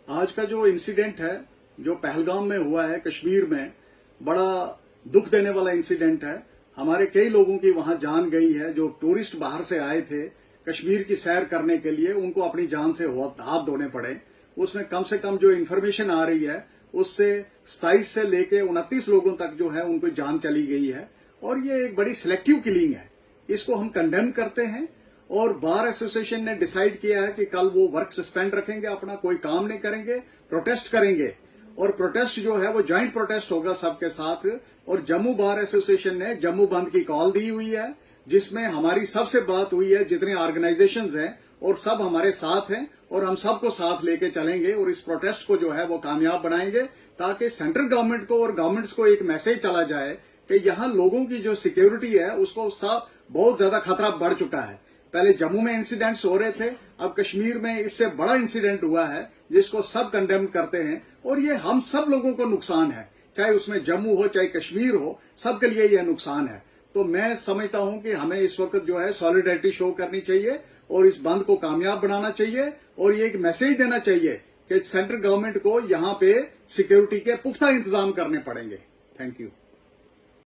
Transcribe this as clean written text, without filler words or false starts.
आज का जो इंसिडेंट है, जो पहलगाम में हुआ है कश्मीर में, बड़ा दुख देने वाला इंसिडेंट है। हमारे कई लोगों की वहां जान गई है। जो टूरिस्ट बाहर से आए थे कश्मीर की सैर करने के लिए, उनको अपनी जान से हाथ धोने पड़े। उसमें कम से कम जो इन्फॉर्मेशन आ रही है उससे 27 से लेके 29 लोगों तक जो है उनको जान चली गई है। और ये एक बड़ी सिलेक्टिव किलिंग है। इसको हम कंडेम करते हैं और बार एसोसिएशन ने डिसाइड किया है कि कल वो वर्क सस्पेंड रखेंगे, अपना कोई काम नहीं करेंगे, प्रोटेस्ट करेंगे। और प्रोटेस्ट जो है वो ज्वाइंट प्रोटेस्ट होगा सबके साथ। और जम्मू बार एसोसिएशन ने जम्मू बंद की कॉल दी हुई है, जिसमें हमारी सबसे बात हुई है। जितने ऑर्गेनाइजेशंस हैं और सब हमारे साथ हैं और हम सबको साथ लेके चलेंगे और इस प्रोटेस्ट को जो है वो कामयाब बनाएंगे, ताकि सेंट्रल गवर्नमेंट को और गवर्नमेंट्स को एक मैसेज चला जाए कि यहाँ लोगों की जो सिक्योरिटी है उसको सब बहुत ज्यादा खतरा बढ़ चुका है। पहले जम्मू में इंसिडेंट्स हो रहे थे, अब कश्मीर में इससे बड़ा इंसिडेंट हुआ है जिसको सब कंडेम करते हैं। और ये हम सब लोगों को नुकसान है, चाहे उसमें जम्मू हो चाहे कश्मीर हो, सबके लिए यह नुकसान है। तो मैं समझता हूं कि हमें इस वक्त जो है सॉलिडेरिटी शो करनी चाहिए और इस बंद को कामयाब बनाना चाहिए। और ये एक मैसेज देना चाहिए कि सेंट्रल गवर्नमेंट को यहाँ पे सिक्योरिटी के पुख्ता इंतजाम करने पड़ेंगे। Thank you.